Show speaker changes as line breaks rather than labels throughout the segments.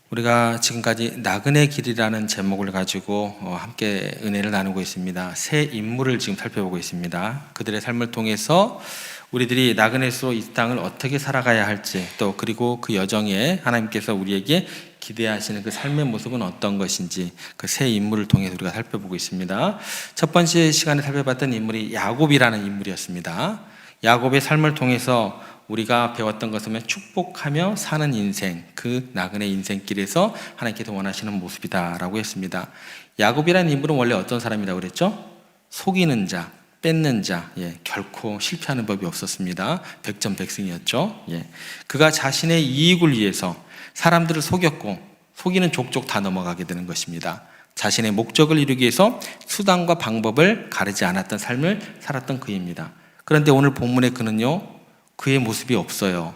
우리가 지금까지 나그네 길이라는 제목을 가지고 함께 은혜를 나누고 있습니다. 세 인물을 지금 살펴보고 있습니다. 그들의 삶을 통해서 우리들이 나그네로 이 땅을 어떻게 살아가야 할지, 또 그리고 그 여정에 하나님께서 우리에게 기대하시는 그 삶의 모습은 어떤 것인지 그 세 인물을 통해서 우리가 살펴보고 있습니다. 첫 번째 시간에 살펴봤던 인물이 야곱이라는 인물이었습니다. 야곱의 삶을 통해서 우리가 배웠던 것은 축복하며 사는 인생, 그 나그네 인생길에서 하나님께서 원하시는 모습이다라고 했습니다. 야곱이라는 인물은 원래 어떤 사람이라고 그랬죠? 속이는 자, 뺏는 자, 결코 실패하는 법이 없었습니다. 백전백승이었죠. 그가 자신의 이익을 위해서 사람들을 속였고 속이는 족족 다 넘어가게 되는 것입니다. 자신의 목적을 이루기 위해서 수단과 방법을 가리지 않았던 삶을 살았던 그입니다. 그런데 오늘 본문의 그는요, 그의 모습이 없어요.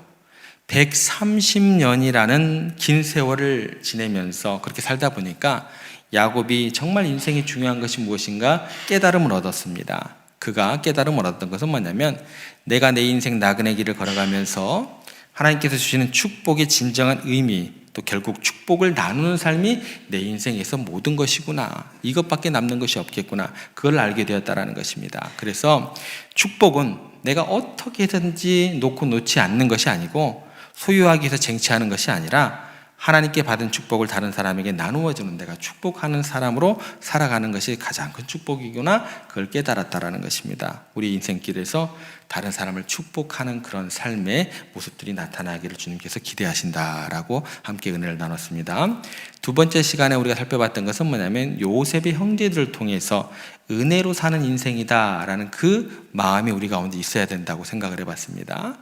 130년이라는 긴 세월을 지내면서 그렇게 살다 보니까 야곱이 정말 인생이 중요한 것이 무엇인가 깨달음을 얻었습니다. 그가 깨달음을 얻었던 것은 뭐냐면, 내가 내 인생 나그네 길을 걸어가면서 하나님께서 주시는 축복의 진정한 의미, 또 결국 축복을 나누는 삶이 내 인생에서 모든 것이구나, 이것밖에 남는 것이 없겠구나, 그걸 알게 되었다라는 것입니다. 그래서 축복은 내가 어떻게 해서든지 놓고 놓지 않는 것이 아니고, 소유하기 위해서 쟁취하는 것이 아니라 하나님께 받은 축복을 다른 사람에게 나누어 주는, 내가 축복하는 사람으로 살아가는 것이 가장 큰 축복이구나, 그걸 깨달았다라는 것입니다. 우리 인생길에서 다른 사람을 축복하는 그런 삶의 모습들이 나타나기를 주님께서 기대하신다라고 함께 은혜를 나눴습니다. 두 번째 시간에 우리가 살펴봤던 것은 뭐냐면, 요셉의 형제들을 통해서 은혜로 사는 인생이다라는 그 마음이 우리 가운데 있어야 된다고 생각을 해봤습니다.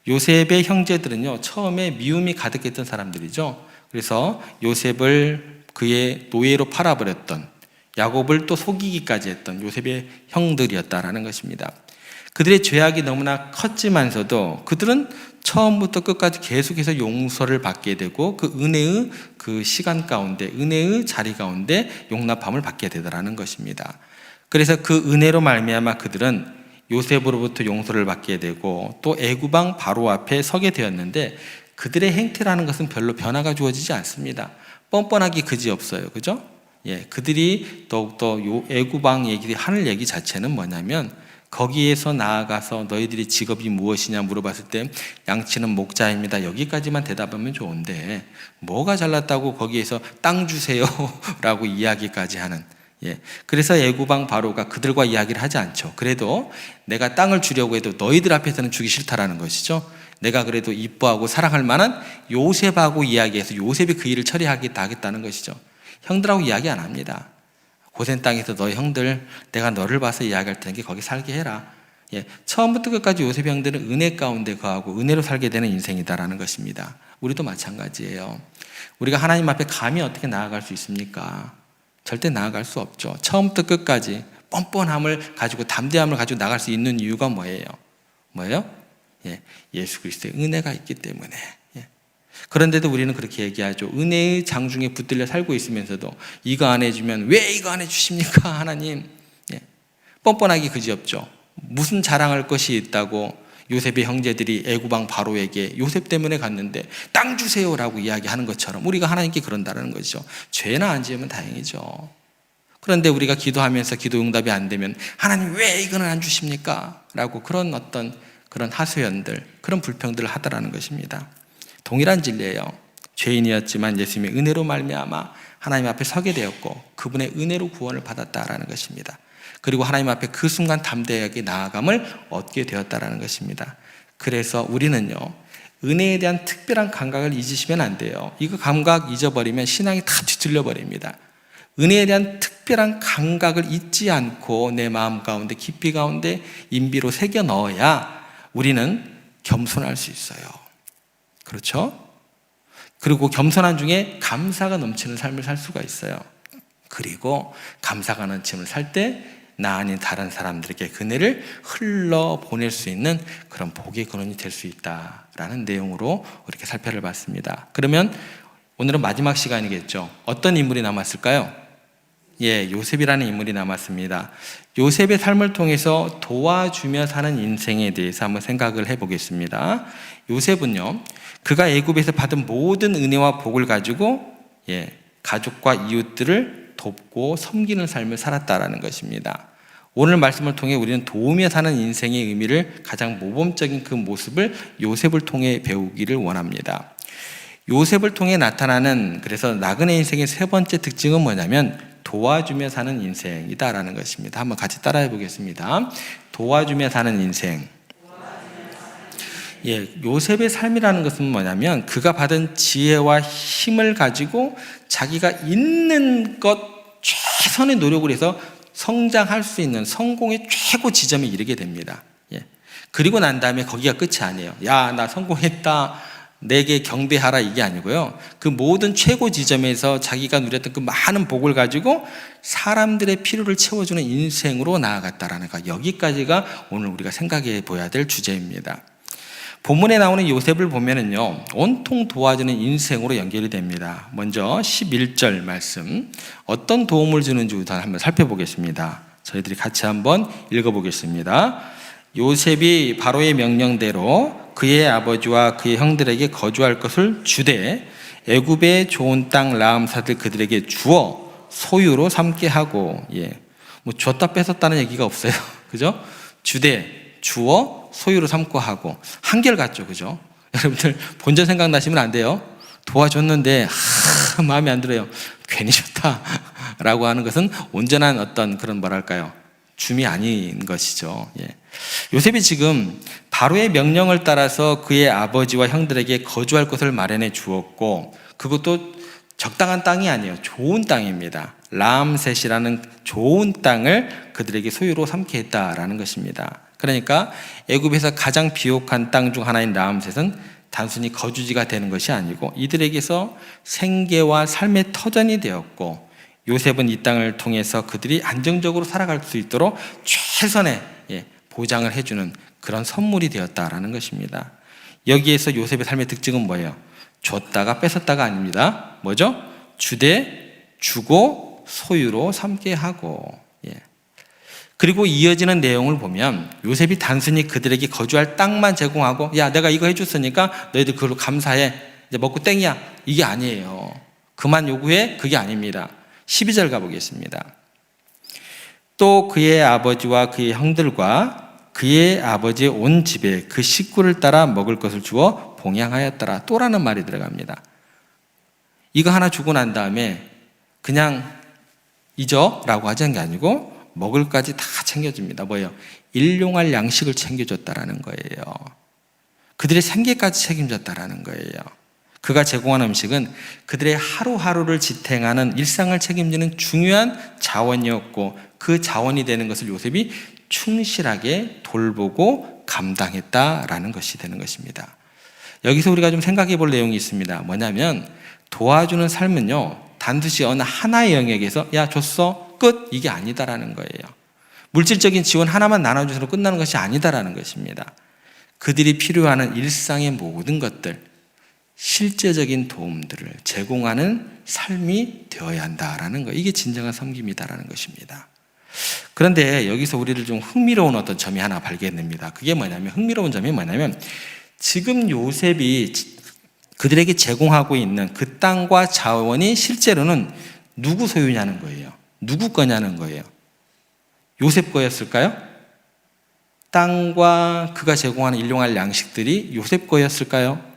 요셉의 형제들은요, 처음에 미움이 가득했던 사람들이죠. 그래서 요셉을 그의 노예로 팔아버렸던, 야곱을 또 속이기까지 했던 요셉의 형들이었다라는 것입니다. 그들의 죄악이 너무나 컸지만서도 그들은 처음부터 끝까지 계속해서 용서를 받게 되고, 그 은혜의 그 시간 가운데, 은혜의 자리 가운데 용납함을 받게 되더라는 것입니다. 그래서 그 은혜로 말미암아 그들은 요셉으로부터 용서를 받게 되고 또 애굽왕 바로 앞에 서게 되었는데, 그들의 행태라는 것은 별로 변화가 주어지지 않습니다. 뻔뻔하기 그지없어요. 그죠? 그들이 더욱더 애굽왕 얘기, 하늘 얘기 자체는 뭐냐면, 거기에서 나아가서 너희들이 직업이 무엇이냐 물어봤을 때 양치는 목자입니다, 여기까지만 대답하면 좋은데, 뭐가 잘났다고 거기에서 땅 주세요 라고 이야기까지 하는, 그래서 애굽왕 바로가 그들과 이야기를 하지 않죠. 그래도 내가 땅을 주려고 해도 너희들 앞에서는 주기 싫다라는 것이죠. 내가 그래도 이뻐하고 사랑할 만한 요셉하고 이야기해서 요셉이 그 일을 처리하겠다는 것이죠. 형들하고 이야기 안 합니다. 고센 땅에서 너희 형들, 내가 너를 봐서 이야기할 테니까 거기 살게 해라. 처음부터 끝까지 요셉 형들은 은혜 가운데 거하고 은혜로 살게 되는 인생이다라는 것입니다. 우리도 마찬가지예요. 우리가 하나님 앞에 감히 어떻게 나아갈 수 있습니까? 절대 나아갈 수 없죠. 처음부터 끝까지 뻔뻔함을 가지고, 담대함을 가지고 나갈 수 있는 이유가 뭐예요? 예수 그리스도의 은혜가 있기 때문에. 그런데도 우리는 그렇게 얘기하죠. 은혜의 장중에 붙들려 살고 있으면서도 이거 안 해주면 왜 이거 안 해주십니까 하나님? 뻔뻔하기 그지없죠. 무슨 자랑할 것이 있다고 요셉의 형제들이 애굽왕 바로에게 요셉 때문에 갔는데 땅 주세요라고 이야기하는 것처럼 우리가 하나님께 그런다는 것이죠. 죄나 안 지으면 다행이죠. 그런데 우리가 기도하면서 기도 응답이 안 되면 하나님 왜 이거는 안 주십니까? 라고 그런 하소연들, 그런 불평들을 하더라는 것입니다. 동일한 진리예요. 죄인이었지만 예수님의 은혜로 말미암아 하나님 앞에 서게 되었고 그분의 은혜로 구원을 받았다라는 것입니다. 그리고 하나님 앞에 그 순간 담대하게 나아감을 얻게 되었다라는 것입니다. 그래서 우리는요, 은혜에 대한 특별한 감각을 잊으시면 안 돼요. 이거 감각 잊어버리면 신앙이 다 뒤틀려 버립니다. 은혜에 대한 특별한 감각을 잊지 않고 내 마음 가운데, 깊이 가운데 인비로 새겨 넣어야 우리는 겸손할 수 있어요. 그렇죠? 그리고 겸손한 중에 감사가 넘치는 삶을 살 수가 있어요. 그리고 감사가 넘치는 살 때 나 아닌 다른 사람들에게 그 은혜를 흘러보낼 수 있는 그런 복의 근원이 될 수 있다라는 내용으로 이렇게 살펴봤습니다. 그러면 오늘은 마지막 시간이겠죠. 어떤 인물이 남았을까요? 요셉이라는 인물이 남았습니다. 요셉의 삶을 통해서 도와주며 사는 인생에 대해서 한번 생각을 해보겠습니다. 요셉은요, 그가 애굽에서 받은 모든 은혜와 복을 가지고 가족과 이웃들을 돕고 섬기는 삶을 살았다라는 것입니다. 오늘 말씀을 통해 우리는 도우며 사는 인생의 의미를 가장 모범적인 그 모습을 요셉을 통해 배우기를 원합니다. 요셉을 통해 나타나는 그래서 나그네 인생의 세 번째 특징은 뭐냐면 도와주며 사는 인생이다라는 것입니다. 한번 같이 따라해 보겠습니다. 도와주며 사는 인생. 요셉의 삶이라는 것은 뭐냐면 그가 받은 지혜와 힘을 가지고 자기가 있는 것 최선의 노력을 해서 성장할 수 있는 성공의 최고 지점에 이르게 됩니다. 그리고 난 다음에 거기가 끝이 아니에요. 야, 나 성공했다, 내게 경배하라, 이게 아니고요. 그 모든 최고 지점에서 자기가 누렸던 그 많은 복을 가지고 사람들의 필요를 채워주는 인생으로 나아갔다라는 거, 여기까지가 오늘 우리가 생각해 보아야 될 주제입니다. 본문에 나오는 요셉을 보면은요, 온통 도와주는 인생으로 연결이 됩니다. 먼저 11절 말씀, 어떤 도움을 주는지 우선 한번 살펴보겠습니다. 저희들이 같이 한번 읽어보겠습니다. 요셉이 바로의 명령대로 그의 아버지와 그의 형들에게 거주할 것을 주되 애굽의 좋은 땅 라암사들 그들에게 주어 소유로 삼게 하고, 뭐 줬다 뺏었다는 얘기가 없어요. 그죠? 주되 주어 소유로 삼고 하고, 한결같죠. 그죠? 여러분들 본전 생각나시면 안 돼요. 도와줬는데 마음에 안 들어요. 괜히 줬다 라고 하는 것은 온전한 어떤 그런 뭐랄까요, 줌이 아닌 것이죠. 요셉이 지금 바로의 명령을 따라서 그의 아버지와 형들에게 거주할 곳을 마련해 주었고, 그것도 적당한 땅이 아니에요. 좋은 땅입니다. 라암셋이라는 좋은 땅을 그들에게 소유로 삼게 했다라는 것입니다. 그러니까 애굽에서 가장 비옥한 땅 중 하나인 라암셋은 단순히 거주지가 되는 것이 아니고 이들에게서 생계와 삶의 터전이 되었고, 요셉은 이 땅을 통해서 그들이 안정적으로 살아갈 수 있도록 최선의 보장을 해주는 그런 선물이 되었다라는 것입니다. 여기에서 요셉의 삶의 특징은 뭐예요? 줬다가 뺏었다가 아닙니다. 뭐죠? 주되 주고 소유로 삼게 하고. 그리고 이어지는 내용을 보면 요셉이 단순히 그들에게 거주할 땅만 제공하고, 야, 내가 이거 해줬으니까 너희들 그걸로 감사해, 이제 먹고 땡이야, 이게 아니에요. 그만 요구해, 그게 아닙니다. 12절 가보겠습니다. 또 그의 아버지와 그의 형들과 그의 아버지의 온 집에 그 식구를 따라 먹을 것을 주어 봉양하였더라. 또라는 말이 들어갑니다. 이거 하나 주고 난 다음에 그냥 잊어라고 하자는 게 아니고 먹을까지 다 챙겨줍니다. 뭐예요? 일용할 양식을 챙겨줬다라는 거예요. 그들의 생계까지 책임졌다라는 거예요. 그가 제공한 음식은 그들의 하루하루를 지탱하는 일상을 책임지는 중요한 자원이었고, 그 자원이 되는 것을 요셉이 충실하게 돌보고 감당했다라는 것이 되는 것입니다. 여기서 우리가 좀 생각해 볼 내용이 있습니다. 뭐냐면 도와주는 삶은요, 단순히 어느 하나의 영역에서 야, 줬어, 끝, 이게 아니다라는 거예요. 물질적인 지원 하나만 나눠줘서 끝나는 것이 아니다라는 것입니다. 그들이 필요하는 일상의 모든 것들, 실제적인 도움들을 제공하는 삶이 되어야 한다라는 거, 이게 진정한 섬김이다라는 것입니다. 그런데 여기서 우리를 좀 흥미로운 어떤 점이 하나 발견됩니다. 그게 뭐냐면, 흥미로운 점이 뭐냐면, 지금 요셉이 그들에게 제공하고 있는 그 땅과 자원이 실제로는 누구 소유냐는 거예요. 누구 거냐는 거예요. 요셉 거였을까요? 땅과 그가 제공하는 일용할 양식들이 요셉 거였을까요?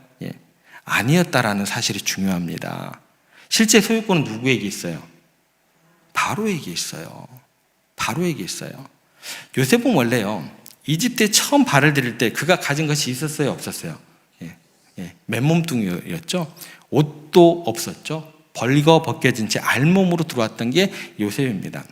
아니었다라는 사실이 중요합니다. 실제 소유권은 누구에게 있어요? 바로에게 있어요. 바로에게 있어요. 요셉은 원래요, 이집트에 처음 발을 들일 때 그가 가진 것이 있었어요, 없었어요? 맨몸뚱이였죠. 옷도 없었죠. 벌거 벗겨진 채 알몸으로 들어왔던 게 요셉입니다.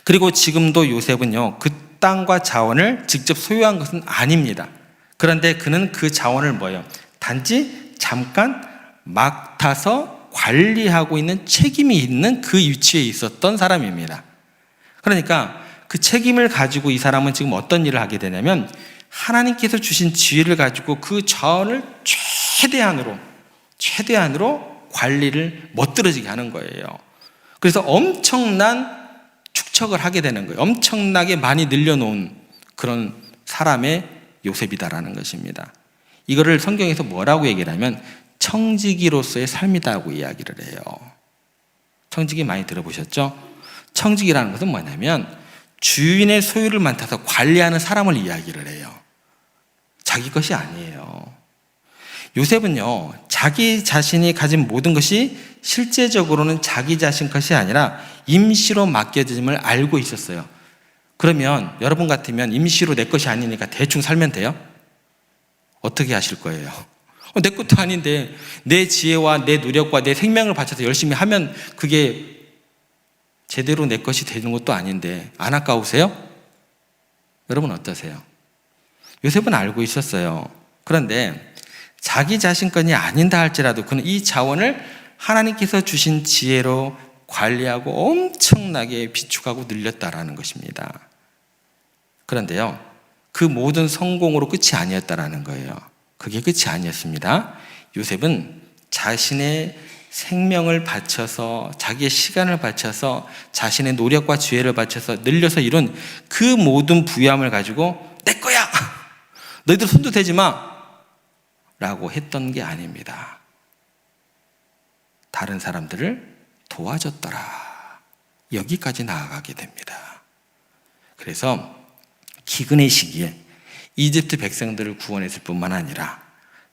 그리고 지금도 요셉은요, 그 땅과 자원을 직접 소유한 것은 아닙니다. 그런데 그는 그 자원을 뭐예요? 단지 잠깐 맡아서 관리하고 있는 책임이 있는 그 위치에 있었던 사람입니다. 그러니까 그 책임을 가지고 이 사람은 지금 어떤 일을 하게 되냐면, 하나님께서 주신 지혜를 가지고 그 자원을 최대한으로 관리를 멋들어지게 하는 거예요. 그래서 엄청난 축척을 하게 되는 거예요. 엄청나게 많이 늘려놓은 그런 사람의 요셉이다라는 것입니다. 이거를 성경에서 뭐라고 얘기를 하면 청지기로서의 삶이다라고 이야기를 해요. 청지기 많이 들어보셨죠? 청지기라는 것은 뭐냐면 주인의 소유를 맡아서 관리하는 사람을 이야기를 해요. 자기 것이 아니에요. 요셉은요, 자기 자신이 가진 모든 것이 실제적으로는 자기 자신 것이 아니라 임시로 맡겨짐을 알고 있었어요. 그러면 여러분 같으면 임시로 내 것이 아니니까 대충 살면 돼요? 어떻게 하실 거예요? 내 것도 아닌데 내 지혜와 내 노력과 내 생명을 바쳐서 열심히 하면 그게 제대로 내 것이 되는 것도 아닌데 안 아까우세요? 여러분 어떠세요? 요셉은 알고 있었어요. 그런데 자기 자신 것이 아닌다 할지라도 그는 이 자원을 하나님께서 주신 지혜로 관리하고 엄청나게 비축하고 늘렸다라는 것입니다. 그런데요, 그 모든 성공으로 끝이 아니었다라는 거예요. 그게 끝이 아니었습니다. 요셉은 자신의 생명을 바쳐서, 자기의 시간을 바쳐서, 자신의 노력과 지혜를 바쳐서 늘려서 이룬 그 모든 부유함을 가지고 내 거야! 너희들 손도 대지 마! 라고 했던 게 아닙니다. 다른 사람들을 도와줬더라. 여기까지 나아가게 됩니다. 그래서 기근의 시기에 이집트 백성들을 구원했을 뿐만 아니라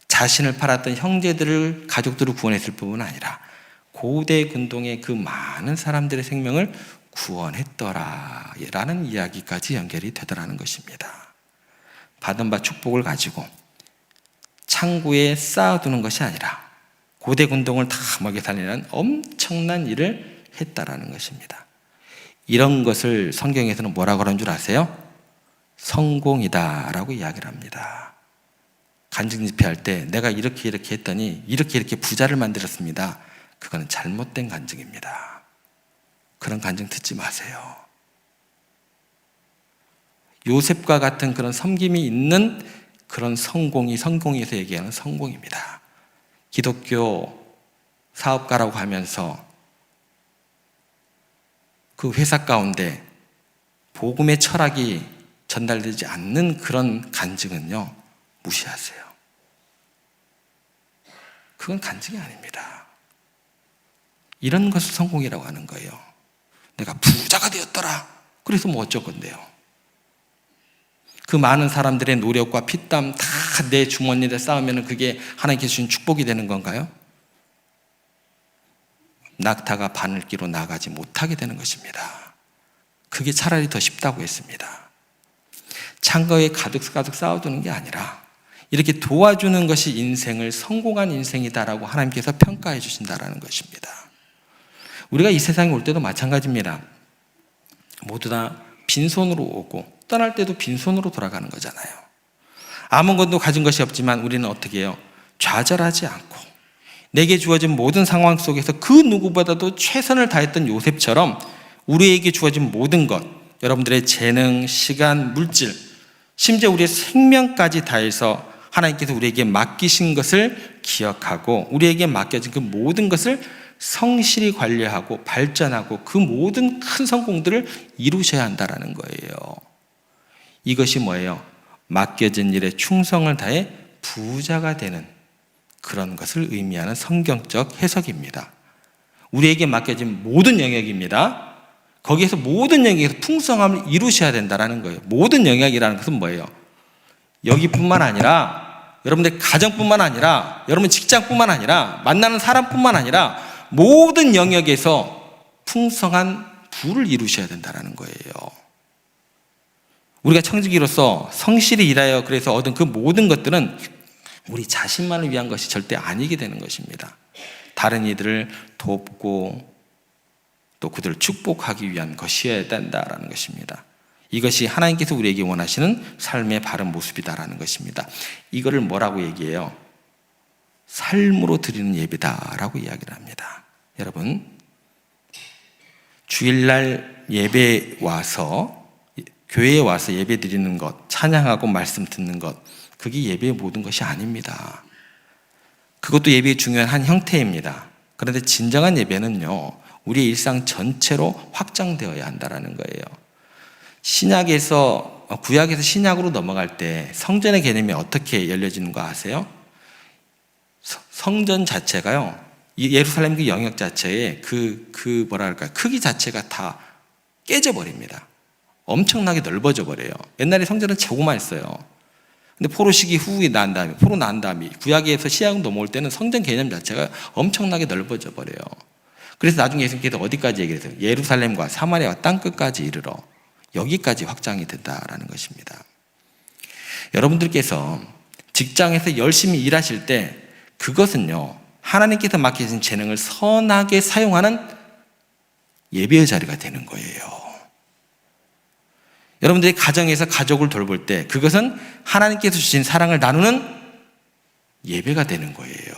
자신을 팔았던 형제들을, 가족들을 구원했을 뿐만 아니라 고대 근동의 그 많은 사람들의 생명을 구원했더라 라는 이야기까지 연결이 되더라는 것입니다. 받은 바 축복을 가지고 창고에 쌓아두는 것이 아니라 고대 군동을 다 먹여 살리는 엄청난 일을 했다라는 것입니다. 이런 것을 성경에서는 뭐라고 하는 줄 아세요? 성공이다라고 이야기를 합니다. 간증 집회할 때 내가 이렇게 했더니 이렇게 부자를 만들었습니다. 그거는 잘못된 간증입니다. 그런 간증 듣지 마세요. 요셉과 같은 그런 섬김이 있는 그런 성공이 성공에서 얘기하는 성공입니다. 기독교 사업가라고 하면서 그 회사 가운데 복음의 철학이 전달되지 않는 그런 간증은요, 무시하세요. 그건 간증이 아닙니다. 이런 것을 성공이라고 하는 거예요. 내가 부자가 되었더라. 그래서 뭐 어쩔 건데요. 그 많은 사람들의 노력과 피땀 다 내 주머니에 쌓으면 그게 하나님께서 주신 축복이 되는 건가요? 낙타가 바늘기로 나가지 못하게 되는 것입니다. 그게 차라리 더 쉽다고 했습니다. 창고에 가득 쌓아두는 게 아니라 이렇게 도와주는 것이 인생을 성공한 인생이다라고 하나님께서 평가해 주신다라는 것입니다. 우리가 이 세상에 올 때도 마찬가지입니다. 모두 다 빈손으로 오고 떠날 때도 빈손으로 돌아가는 거잖아요. 아무것도 가진 것이 없지만 우리는 어떻게 해요? 좌절하지 않고 내게 주어진 모든 상황 속에서 그 누구보다도 최선을 다했던 요셉처럼 우리에게 주어진 모든 것, 여러분들의 재능, 시간, 물질, 심지어 우리의 생명까지 다해서 하나님께서 우리에게 맡기신 것을 기억하고 우리에게 맡겨진 그 모든 것을 성실히 관리하고 발전하고 그 모든 큰 성공들을 이루셔야 한다는 거예요. 이것이 뭐예요? 맡겨진 일에 충성을 다해 부자가 되는 그런 것을 의미하는 성경적 해석입니다. 우리에게 맡겨진 모든 영역입니다. 거기에서 모든 영역에서 풍성함을 이루셔야 된다는 거예요. 모든 영역이라는 것은 뭐예요? 여기뿐만 아니라 여러분들 가정뿐만 아니라 여러분 직장뿐만 아니라 만나는 사람뿐만 아니라 모든 영역에서 풍성한 부를 이루셔야 된다는 거예요. 우리가 청지기로서 성실히 일하여 그래서 얻은 그 모든 것들은 우리 자신만을 위한 것이 절대 아니게 되는 것입니다. 다른 이들을 돕고 또 그들을 축복하기 위한 것이어야 된다는 것입니다. 이것이 하나님께서 우리에게 원하시는 삶의 바른 모습이다라는 것입니다. 이거를 뭐라고 얘기해요? 삶으로 드리는 예배다라고 이야기를 합니다. 여러분, 주일날 예배 와서 교회에 와서 예배 드리는 것, 찬양하고 말씀 듣는 것, 그게 예배의 모든 것이 아닙니다. 그것도 예배의 중요한 한 형태입니다. 그런데 진정한 예배는요, 우리의 일상 전체로 확장되어야 한다는 거예요. 구약에서 신약으로 넘어갈 때 성전의 개념이 어떻게 열려지는 거 아세요? 성전 자체가요, 이 예루살렘 그 영역 자체에 그 뭐랄까 크기 자체가 다 깨져버립니다. 엄청나게 넓어져 버려요. 옛날에 성전은 조그만 했어요. 근데 포로 시기 후에 난 다음에, 포로 난 다음에 구약에서 시약 넘어올 때는 성전 개념 자체가 엄청나게 넓어져 버려요. 그래서 나중에 예수님께서 어디까지 얘기를 해요? 예루살렘과 사마리아와 땅끝까지 이르러 여기까지 확장이 된다라는 것입니다. 여러분들께서 직장에서 열심히 일하실 때 그것은요, 하나님께서 맡기신 재능을 선하게 사용하는 예배의 자리가 되는 거예요. 여러분들이 가정에서 가족을 돌볼 때 그것은 하나님께서 주신 사랑을 나누는 예배가 되는 거예요.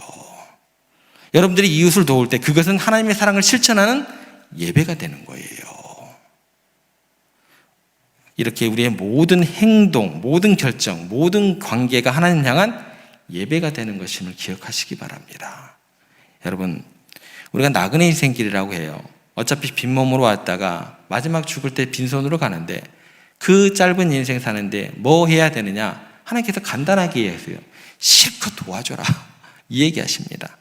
여러분들이 이웃을 도울 때 그것은 하나님의 사랑을 실천하는 예배가 되는 거예요. 이렇게 우리의 모든 행동, 모든 결정, 모든 관계가 하나님 향한 예배가 되는 것임을 기억하시기 바랍니다. 여러분, 우리가 나그네 인생길이라고 해요. 어차피 빈몸으로 왔다가 마지막 죽을 때 빈손으로 가는데 그 짧은 인생 사는데 뭐 해야 되느냐? 하나님께서 간단하게 얘기하세요. 실컷 도와줘라. 이 얘기하십니다.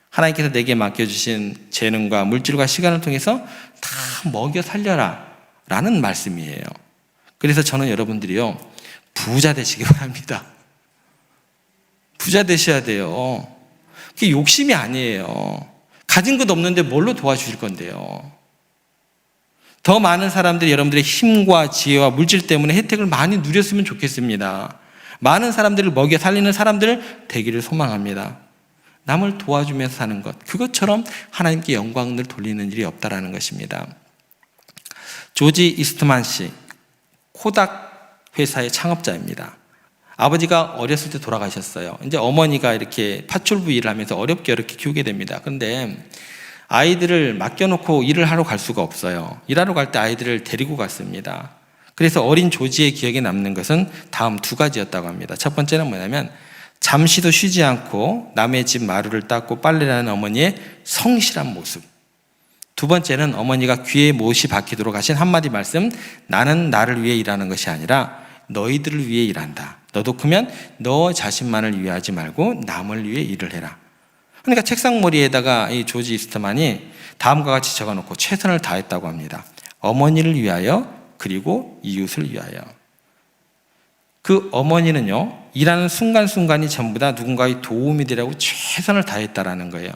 하나님께서 내게 맡겨주신 재능과 물질과 시간을 통해서 다 먹여 살려라 라는 말씀이에요. 그래서 저는 여러분들이요, 부자 되시기 바랍니다. 부자 되셔야 돼요. 그게 욕심이 아니에요. 가진 것 없는데 뭘로 도와주실 건데요. 더 많은 사람들이 여러분들의 힘과 지혜와 물질 때문에 혜택을 많이 누렸으면 좋겠습니다. 많은 사람들을 먹여 살리는 사람들 되기를 소망합니다. 남을 도와주면서 사는 것, 그것처럼 하나님께 영광을 돌리는 일이 없다라는 것입니다. 조지 이스트만 씨, 코닥 회사의 창업자입니다. 아버지가 어렸을 때 돌아가셨어요. 이제 어머니가 이렇게 파출부 일을 하면서 어렵게 키우게 됩니다. 그런데 아이들을 맡겨놓고 일을 하러 갈 수가 없어요. 일하러 갈 때 아이들을 데리고 갔습니다. 그래서 어린 조지의 기억에 남는 것은 다음 두 가지였다고 합니다. 첫 번째는 뭐냐면 잠시도 쉬지 않고 남의 집 마루를 닦고 빨래를 하는 어머니의 성실한 모습. 두 번째는 어머니가 귀에 못이 박히도록 하신 한마디 말씀, 나는 나를 위해 일하는 것이 아니라 너희들을 위해 일한다. 너도 크면 너 자신만을 위해 하지 말고 남을 위해 일을 해라. 그러니까 책상머리에다가 이 조지 이스트만이 다음과 같이 적어놓고 최선을 다했다고 합니다. 어머니를 위하여, 그리고 이웃을 위하여. 그 어머니는요, 일하는 순간순간이 전부 다 누군가의 도움이 되라고 최선을 다했다라는 거예요.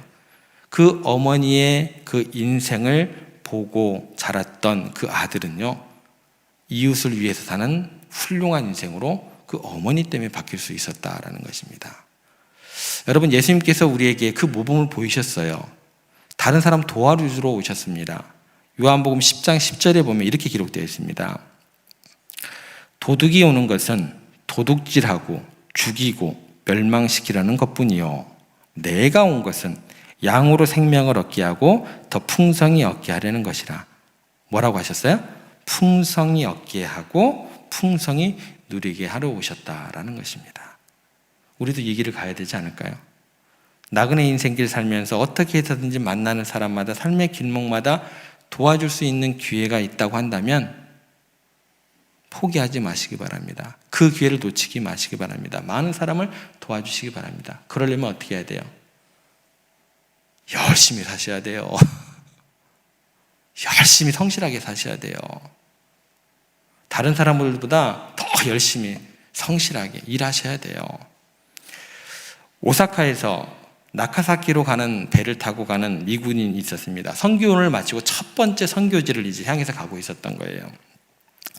그 어머니의 그 인생을 보고 자랐던 그 아들은요, 이웃을 위해서 사는 훌륭한 인생으로 그 어머니 때문에 바뀔 수 있었다라는 것입니다. 여러분, 예수님께서 우리에게 그 모범을 보이셨어요. 다른 사람 도와주러 오셨습니다. 요한복음 10장 10절에 보면 이렇게 기록되어 있습니다. 도둑이 오는 것은 도둑질하고 죽이고 멸망시키려는 것뿐이요, 내가 온 것은 양으로 생명을 얻게 하고 더 풍성히 얻게 하려는 것이라. 뭐라고 하셨어요? 풍성히 얻게 하고 풍성히 누리게 하러 오셨다라는 것입니다. 우리도 이 길을 가야 되지 않을까요? 나그네 인생길 살면서 어떻게 해서든지 만나는 사람마다 삶의 길목마다 도와줄 수 있는 기회가 있다고 한다면 포기하지 마시기 바랍니다. 그 기회를 놓치지 마시기 바랍니다. 많은 사람을 도와주시기 바랍니다. 그러려면 어떻게 해야 돼요? 열심히 사셔야 돼요. 열심히 성실하게 사셔야 돼요. 다른 사람들보다 더 열심히 성실하게 일하셔야 돼요. 오사카에서 나카사키로 가는 배를 타고 가는 미군인이 있었습니다. 선교를 마치고 첫 번째 선교지를 이제 향해서 가고 있었던 거예요.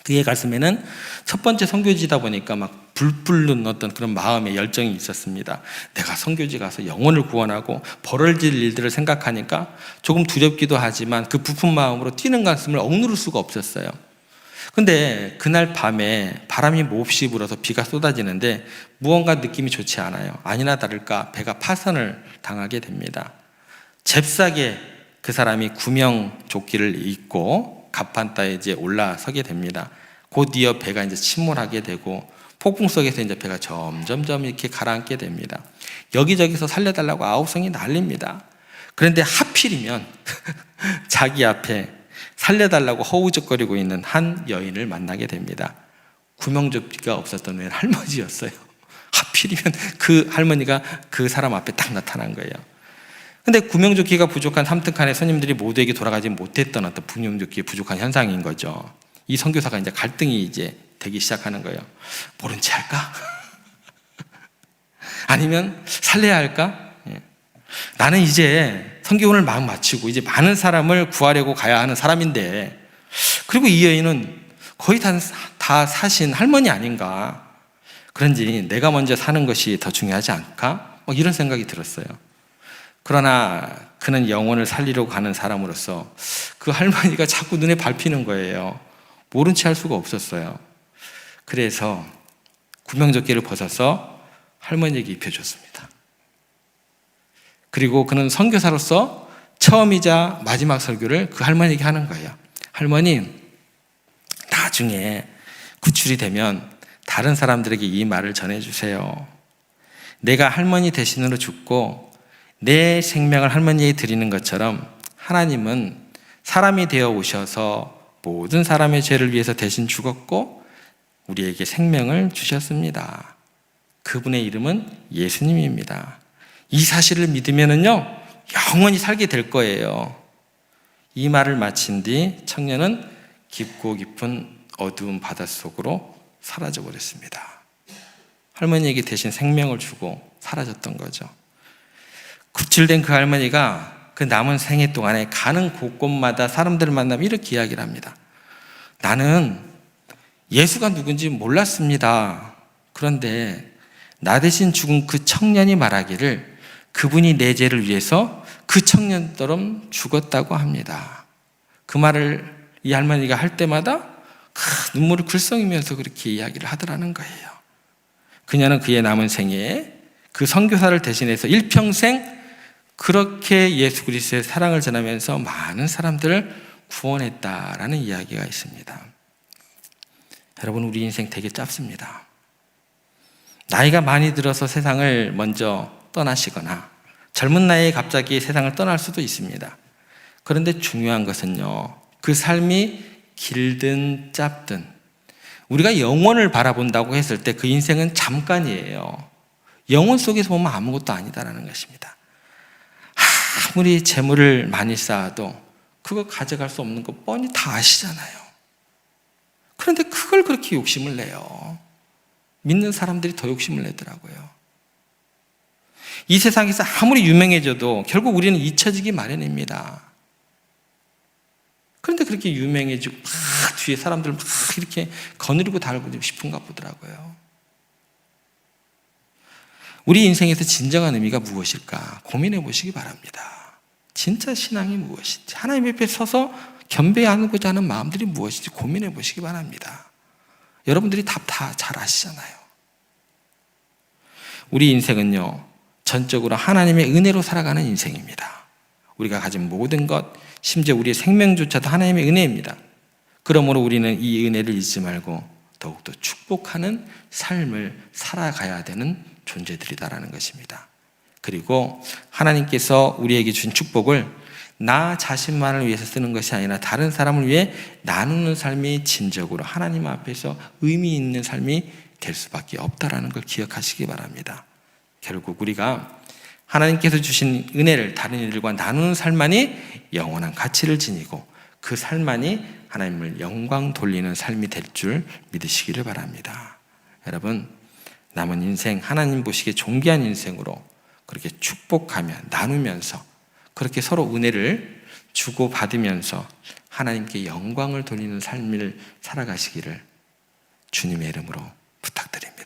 그의 가슴에는 첫 번째 선교지다 보니까 막 불붙는 어떤 그런 마음의 열정이 있었습니다. 내가 선교지 가서 영혼을 구원하고 벌어질 일들을 생각하니까 조금 두렵기도 하지만 그 부푼 마음으로 뛰는 가슴을 억누를 수가 없었어요. 근데 그날 밤에 바람이 몹시 불어서 비가 쏟아지는데 무언가 느낌이 좋지 않아요. 아니나 다를까 배가 파선을 당하게 됩니다. 잽싸게 그 사람이 구명조끼를 입고 갑판다에 이제 올라서게 됩니다. 곧 이어 배가 이제 침몰하게 되고 폭풍 속에서 이제 배가 점점점 이렇게 가라앉게 됩니다. 여기저기서 살려달라고 아우성이 날립니다. 그런데 하필이면 자기 앞에 살려달라고 허우적거리고 있는 한 여인을 만나게 됩니다. 구명조끼가 없었던 웬 할머니였어요. 하필이면 그 할머니가 그 사람 앞에 딱 나타난 거예요. 근데 구명조끼가 부족한 삼특한의 손님들이 모두에게 돌아가지 못했던 어떤 구명조끼의 부족한 현상인 거죠. 이 선교사가 이제 갈등이 이제 되기 시작하는 거예요. 모른 채 할까? 아니면 살려야 할까? 나는 이제 선교원을 막 마치고 이제 많은 사람을 구하려고 가야 하는 사람인데, 그리고 이 여인은 거의 다 사신 할머니 아닌가? 그런지 내가 먼저 사는 것이 더 중요하지 않을까? 이런 생각이 들었어요. 그러나 그는 영혼을 살리려고 가는 사람으로서 그 할머니가 자꾸 눈에 밟히는 거예요. 모른 채 할 수가 없었어요. 그래서 구명조끼를 벗어서 할머니에게 입혀줬습니다. 그리고 그는 선교사로서 처음이자 마지막 설교를 그 할머니에게 하는 거예요. 할머니, 나중에 구출이 되면 다른 사람들에게 이 말을 전해주세요. 내가 할머니 대신으로 죽고 내 생명을 할머니에 드리는 것처럼 하나님은 사람이 되어 오셔서 모든 사람의 죄를 위해서 대신 죽었고 우리에게 생명을 주셨습니다. 그분의 이름은 예수님입니다. 이 사실을 믿으면은요, 영원히 살게 될 거예요. 이 말을 마친 뒤 청년은 깊고 깊은 어두운 바닷속으로 사라져 버렸습니다. 할머니에게 대신 생명을 주고 사라졌던 거죠. 구출된 그 할머니가 그 남은 생애 동안에 가는 곳곳마다 사람들을 만나면 이렇게 이야기를 합니다. 나는 예수가 누군지 몰랐습니다. 그런데 나 대신 죽은 그 청년이 말하기를 그분이 내 죄를 위해서 그 청년처럼 죽었다고 합니다. 그 말을 이 할머니가 할 때마다 눈물을 글썽이면서 그렇게 이야기를 하더라는 거예요. 그녀는 그의 남은 생애에 그 선교사를 대신해서 일평생 그렇게 예수 그리스도의 사랑을 전하면서 많은 사람들을 구원했다라는 이야기가 있습니다. 여러분, 우리 인생 되게 짧습니다. 나이가 많이 들어서 세상을 먼저 떠나시거나 젊은 나이에 갑자기 세상을 떠날 수도 있습니다. 그런데 중요한 것은요, 그 삶이 길든 짧든 우리가 영원을 바라본다고 했을 때 그 인생은 잠깐이에요. 영원 속에서 보면 아무것도 아니다라는 것입니다. 아무리 재물을 많이 쌓아도 그거 가져갈 수 없는 거 뻔히 다 아시잖아요. 그런데 그걸 그렇게 욕심을 내요. 믿는 사람들이 더 욕심을 내더라고요. 이 세상에서 아무리 유명해져도 결국 우리는 잊혀지기 마련입니다. 그런데 그렇게 유명해지고 막 뒤에 사람들 막 이렇게 거느리고 달고 싶은가 보더라고요. 우리 인생에서 진정한 의미가 무엇일까 고민해 보시기 바랍니다. 진짜 신앙이 무엇인지, 하나님 앞에 서서 겸비하고자 하는 마음들이 무엇인지 고민해 보시기 바랍니다. 여러분들이 답 다 잘 아시잖아요. 우리 인생은요, 전적으로 하나님의 은혜로 살아가는 인생입니다. 우리가 가진 모든 것, 심지어 우리의 생명조차도 하나님의 은혜입니다. 그러므로 우리는 이 은혜를 잊지 말고 더욱더 축복하는 삶을 살아가야 되는 존재들이다라는 것입니다. 그리고 하나님께서 우리에게 준 축복을 나 자신만을 위해서 쓰는 것이 아니라 다른 사람을 위해 나누는 삶이 진정으로 하나님 앞에서 의미 있는 삶이 될 수밖에 없다라는 걸 기억하시기 바랍니다. 결국 우리가 하나님께서 주신 은혜를 다른 이들과 나누는 삶만이 영원한 가치를 지니고 그 삶만이 하나님을 영광 돌리는 삶이 될 줄 믿으시기를 바랍니다. 여러분, 남은 인생 하나님 보시기에 존귀한 인생으로 그렇게 축복하며 나누면서 그렇게 서로 은혜를 주고받으면서 하나님께 영광을 돌리는 삶을 살아가시기를 주님의 이름으로 부탁드립니다.